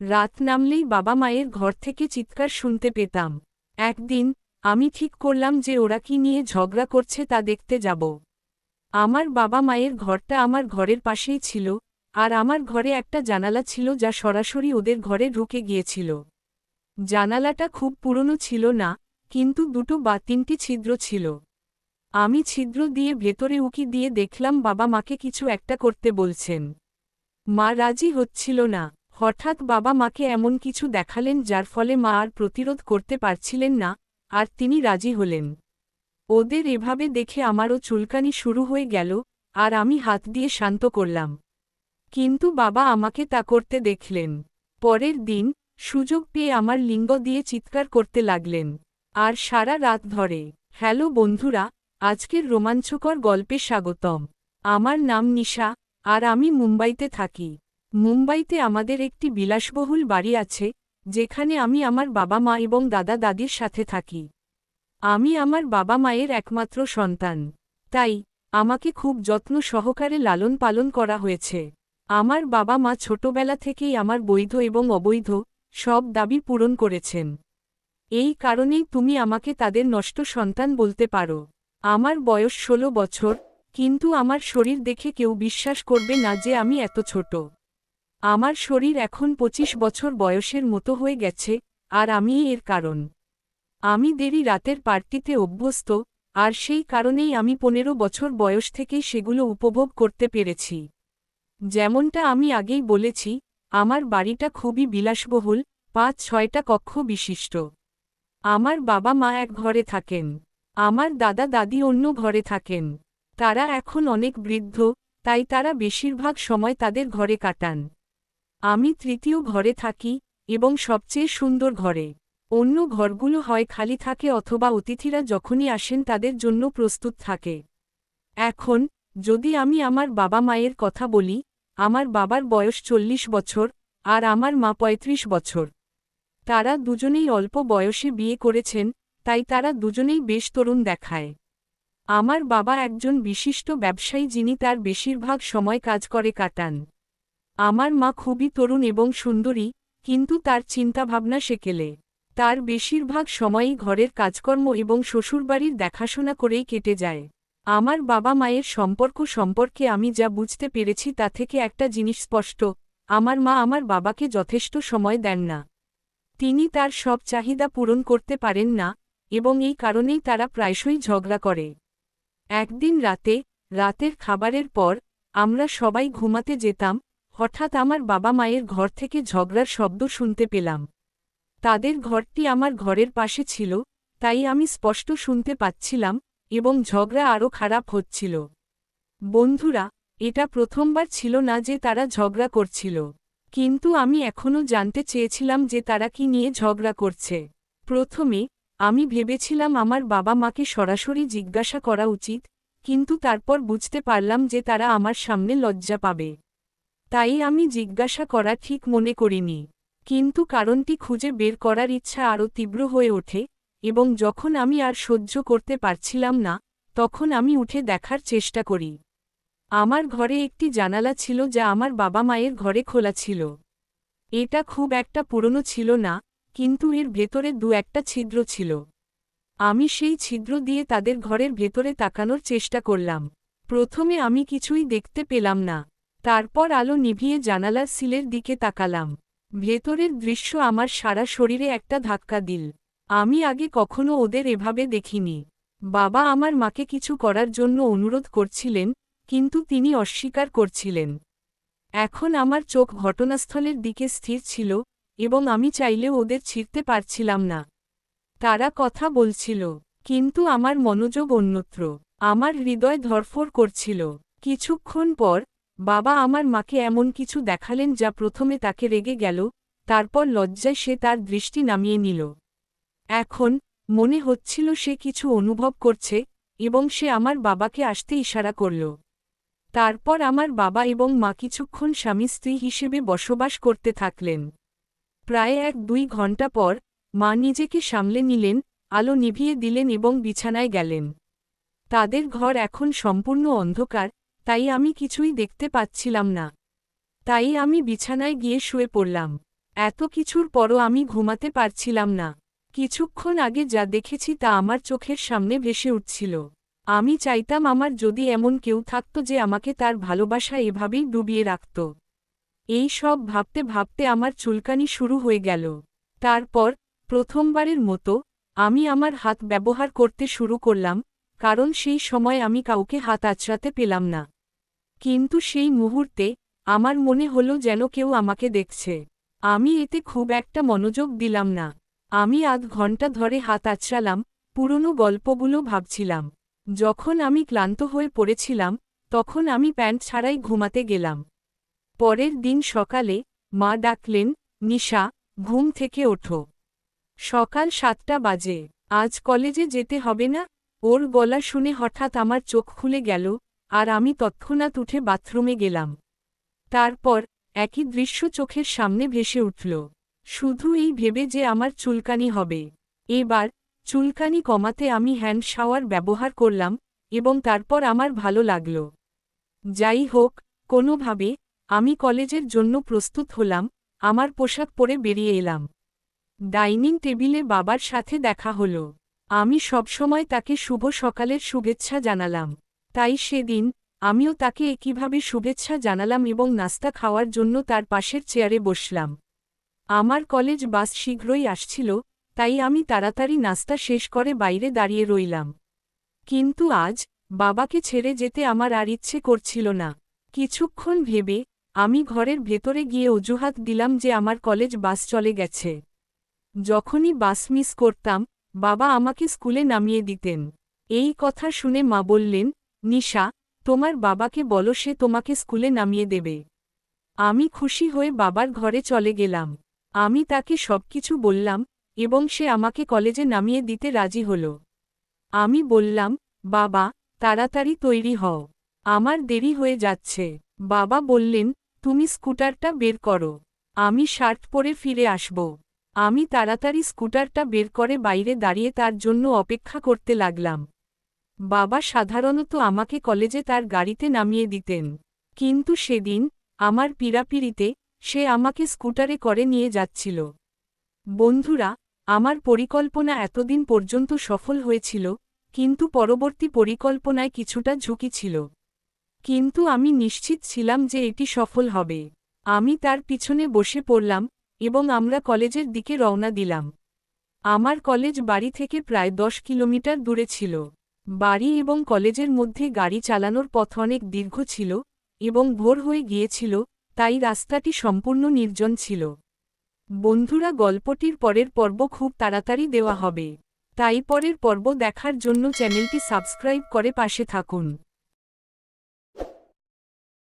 রাত নামলেই বাবা মায়ের ঘর থেকে চিৎকার শুনতে পেতাম। একদিন আমি ঠিক করলাম যে ওরা কি নিয়ে ঝগড়া করছে তা দেখতে যাব। আমার বাবা মায়ের ঘরটা আমার ঘরের পাশেই ছিল, আর আমার ঘরে একটা জানালা ছিল যা সরাসরি ওদের ঘরে ঢুকে গিয়েছিল। জানালাটা খুব পুরনো ছিল না, কিন্তু দুটো বা তিনটি ছিদ্র ছিল। আমি ছিদ্র দিয়ে ভেতরে উকি দিয়ে দেখলাম বাবা মাকে কিছু একটা করতে বলছেন। মা রাজি হচ্ছিল না। হঠাৎ বাবা মাকে এমন কিছু দেখালেন যার ফলে মা আর প্রতিরোধ করতে পারছিলেন না, আর তিনি রাজি হলেন। ওদের এভাবে দেখে আমারও চুলকানি শুরু হয়ে গেল, আর আমি হাত দিয়ে শান্ত করলাম। কিন্তু বাবা আমাকে তা করতে দেখলেন। পরের দিন সুযোগ পেয়ে আমার লিঙ্গ দিয়ে চিৎকার করতে লাগলেন। আর সারা রাত ধরে। হ্যালো বন্ধুরা, আজকের রোমাঞ্চকর গল্পে স্বাগতম। আমার নাম নিশা, আর আমি মুম্বাইতে থাকি। মুম্বাইতে আমাদের একটি বিলাসবহুল বাড়ি আছে, যেখানে আমি আমার বাবা মা এবং দাদা দাদির সাথে থাকি। আমি আমার বাবা মায়ের একমাত্র সন্তান। তাই আমাকে খুব যত্ন সহকারে লালন পালন করা হয়েছে। আমার বাবা মা ছোটবেলা থেকেই আমার বৈধ এবং অবৈধ সব দাবি পূরণ করেছেন। এই কারণেই তুমি আমাকে তাদের নষ্ট সন্তান বলতে পারো। আমার বয়স 16 বছর, কিন্তু আমার শরীর দেখে কেউ বিশ্বাস করবে না যে আমি এত ছোট। আমার শরীর এখন 25 বছর বয়সের মতো হয়ে গেছে, আর আমিই এর কারণ। আমি দেরি রাতের পার্টিতে অভ্যস্ত, আর সেই কারণেই আমি 15 বছর বয়স থেকেই সেগুলো উপভোগ করতে পেরেছি। যেমনটা আমি আগেই বলেছি, আমার বাড়িটা খুবই বিলাসবহুল, 5-6টা কক্ষ বিশিষ্ট। আমার বাবা মা এক ঘরে থাকেন। আমার দাদা দাদি অন্য ঘরে থাকেন। তারা এখন অনেক বৃদ্ধ, তাই তারা বেশিরভাগ সময় তাদের ঘরে কাটান। আমি তৃতীয় ঘরে থাকি, এবং সবচেয়ে সুন্দর ঘরে। অন্য ঘরগুলো হয় খালি থাকে অথবা অতিথিরা যখনই আসেন তাদের জন্য প্রস্তুত থাকে। এখন যদি আমি আমার বাবা মায়ের কথা বলি, আমার বাবার বয়স 40 বছর, আর আমার মা 35 বছর। তারা দুজনেই অল্প বয়সে বিয়ে করেছেন, তাই তারা দুজনেই বেশ তরুণ দেখায়। আমার বাবা একজন বিশিষ্ট ব্যবসায়ী যিনি তার বেশিরভাগ সময় কাজ করে কাটান। আমার মা খুবই তরুণ এবং সুন্দরী, কিন্তু তার চিন্তাভাবনা সেকেলে। তার বেশিরভাগ সময়ই ঘরের কাজকর্ম এবং শ্বশুরবাড়ির দেখাশোনা করেই কেটে যায়। আমার বাবা মায়ের সম্পর্ক সম্পর্কে আমি যা বুঝতে পেরেছি তা থেকে একটা জিনিস স্পষ্ট: আমার মা আমার বাবাকে যথেষ্ট সময় দেন না। তিনি তার সব চাহিদা পূরণ করতে পারেন না, এবং এই কারণেই তারা প্রায়শই ঝগড়া করে। একদিন রাতের খাবারের পর আমরা সবাই ঘুমাতে যেতাম, হঠাৎ আমার বাবা মায়ের ঘর থেকে ঝগড়ার শব্দ শুনতে পেলাম। তাদের ঘরটি আমার ঘরের পাশে ছিল, তাই আমি স্পষ্ট শুনতে পাচ্ছিলাম, এবং ঝগড়া আরও খারাপ হচ্ছিল। বন্ধুরা, এটা প্রথমবার ছিল না যে তারা ঝগড়া করছিল। কিন্তু আমি এখনও জানতে চেয়েছিলাম যে তারা কি নিয়ে ঝগড়া করছে। প্রথমে আমি ভেবেছিলাম আমার বাবা মাকে সরাসরি জিজ্ঞাসা করা উচিত, কিন্তু তারপর বুঝতে পারলাম যে তারা আমার সামনে লজ্জা পাবে। তাই আমি জিজ্ঞাসা করা ঠিক মনে করিনি। কিন্তু কারণটি খুঁজে বের করার ইচ্ছা আরও তীব্র হয়ে ওঠে, এবং যখন আমি আর সহ্য করতে পারছিলাম না, তখন আমি উঠে দেখার চেষ্টা করি। আমার ঘরে একটি জানালা ছিল যা আমার বাবা মায়ের ঘরে খোলা ছিল। এটা খুব একটা পুরনো ছিল না, কিন্তু এর ভেতরে একটা ছিদ্র ছিল। আমি সেই ছিদ্র দিয়ে তাদের ঘরের ভেতরে তাকানোর চেষ্টা করলাম। প্রথমে আমি কিছুই দেখতে পেলাম না। তারপর আলো নিভিয়ে জানালার সিলের দিকে তাকালাম। ভেতরের দৃশ্য আমার সারা শরীরে একটা ধাক্কা দিল। আমি আগে কখনো ওদের এভাবে দেখিনি। বাবা আমার মাকে কিছু করার জন্য অনুরোধ করছিলেন, কিন্তু তিনি অস্বীকার করছিলেন। এখন আমার চোখ ঘটনাস্থলের দিকে স্থির ছিল, এবং আমি চাইলেও ওদের ছিঁড়তে পারছিলাম না। তারা কথা বলছিল, কিন্তু আমার মনোযোগ অন্যত্র। আমার হৃদয় ধড়ফড় করছিল। কিছুক্ষণ পর বাবা আমার মাকে এমন কিছু দেখালেন যা প্রথমে তাকে রেগে গেল, তারপর লজ্জায় সে তার দৃষ্টি নামিয়ে নিল। এখন মনে হচ্ছিল সে কিছু অনুভব করছে, এবং সে আমার বাবাকে আসতে ইশারা করল। তারপর আমার বাবা এবং মা কিছুক্ষণ স্বামী স্ত্রী হিসেবে বসবাস করতে থাকলেন। প্রায় 1-2 ঘন্টা পর মা নিজেকে সামলে নিলেন, আলো নিভিয়ে দিলেন এবং বিছানায় গেলেন। তাদের ঘর এখন সম্পূর্ণ অন্ধকার, তাই আমি কিছুই দেখতে পাচ্ছিলাম না। তাই আমি বিছানায় গিয়ে শুয়ে পড়লাম। এত কিছুর পরও আমি ঘুমাতে পারছিলাম না। কিছুক্ষণ আগে যা দেখেছি তা আমার চোখের সামনে ভেসে উঠছিল। আমি চাইতাম আমার যদি এমন কেউ থাকত যে আমাকে তার ভালোবাসা এভাবেই ডুবিয়ে রাখত। এই সব ভাবতে ভাবতে আমার চুলকানি শুরু হয়ে গেল। তারপর প্রথমবারের মতো আমি আমার হাত ব্যবহার করতে শুরু করলাম, কারণ সেই সময় আমি কাউকে হাত আঁচড়াতে পেলাম না। কিন্তু সেই মুহূর্তে আমার মনে হলো যেন কেউ আমাকে দেখছে। আমি এতে খুব একটা মনোযোগ দিলাম না। আমি আধ ঘন্টা ধরে হাত আঁচড়ালাম, পুরনো গল্পগুলো ভাবছিলাম। যখন আমি ক্লান্ত হয়ে পড়েছিলাম, তখন আমি প্যান্ট ছাড়াই ঘুমাতে গেলাম। পরের দিন সকালে মা ডাকলেন, নিশা, ঘুম থেকে ওঠো। সকাল 7টা বাজে। আজ কলেজে যেতে হবে না? ওর গলা শুনে হঠাৎ আমার চোখ খুলে গেল, আর আমি তৎক্ষণাৎ উঠে বাথরুমে গেলাম। তারপর একই দৃশ্য চোখের সামনে ভেসে উঠল। শুধু এই ভেবে যে আমার চুলকানি হবে। এবার চুলকানি কমাতে আমি হ্যান্ড শাওয়ার ব্যবহার করলাম, এবং তারপর আমার ভালো লাগল। যাই হোক, কোনোভাবে আমি কলেজের জন্য প্রস্তুত হলাম, আমার পোশাক পরে বেরিয়ে এলাম। ডাইনিং টেবিলে বাবার সাথে দেখা হলো। আমি সবসময় তাকে শুভ সকালের শুভেচ্ছা জানালাম। তাই সেদিন আমিও তাকে একইভাবে শুভেচ্ছা জানালাম এবং নাস্তা খাওয়ার জন্য তার পাশের চেয়ারে বসলাম। আমার কলেজ বাস শীঘ্রই আসছিল, তাই আমি তাড়াতাড়ি নাস্তা শেষ করে বাইরে দাঁড়িয়ে রইলাম। কিন্তু আজ বাবাকে ছেড়ে যেতে আমার আর ইচ্ছে করছিল না। কিছুক্ষণ ভেবে আমি ঘরের ভেতরে গিয়ে অজুহাত দিলাম যে আমার কলেজ বাস চলে গেছে। যখনই বাস মিস করতাম, বাবা আমাকে স্কুলে নামিয়ে দিতেন। এই কথা শুনে মা বললেন, নিশা, তোমার বাবাকে বলো সে তোমাকে স্কুলে নামিয়ে দেবে। আমি খুশি হয়ে বাবার ঘরে চলে গেলাম। আমি তাকে সবকিছু বললাম, এবং সে আমাকে কলেজে নামিয়ে দিতে রাজি হল। আমি বললাম, বাবা, তাড়াতাড়ি তৈরি হও, আমার দেরি হয়ে যাচ্ছে। বাবা বললেন, তুমি স্কুটারটা বের করো, আমি শার্ট পরে ফিরে আসব। আমি তাড়াতাড়ি স্কুটারটা বের করে বাইরে দাঁড়িয়ে তার জন্য অপেক্ষা করতে লাগলাম। বাবা সাধারণত আমাকে কলেজে তার গাড়িতে নামিয়ে দিতেন, কিন্তু সেদিন আমার পীড়াপিড়িতে সে আমাকে স্কুটারে করে নিয়ে যাচ্ছিল। বন্ধুরা, আমার পরিকল্পনা এতদিন পর্যন্ত সফল হয়েছিল, কিন্তু পরবর্তী পরিকল্পনায় কিছুটা ঝুঁকি ছিল। কিন্তু আমি নিশ্চিত ছিলাম যে এটি সফল হবে। আমি তার পিছনে বসে পড়লাম, এবং আমরা কলেজের দিকে রওনা দিলাম। আমার কলেজ বাড়ি থেকে প্রায় 10 কিলোমিটার দূরে ছিল। বাড়ি এবং কলেজের মধ্যে গাড়ি চালানোর পথ অনেক দীর্ঘ ছিল, এবং ভোর হয়ে গিয়েছিল, তাই রাস্তাটি সম্পূর্ণ নির্জন ছিল। বন্ধুরা, গল্পটির পরের পর্ব খুব তাড়াতাড়ি দেওয়া হবে, তাই পরের পর্ব দেখার জন্য চ্যানেলটি সাবস্ক্রাইব করে পাশে থাকুন।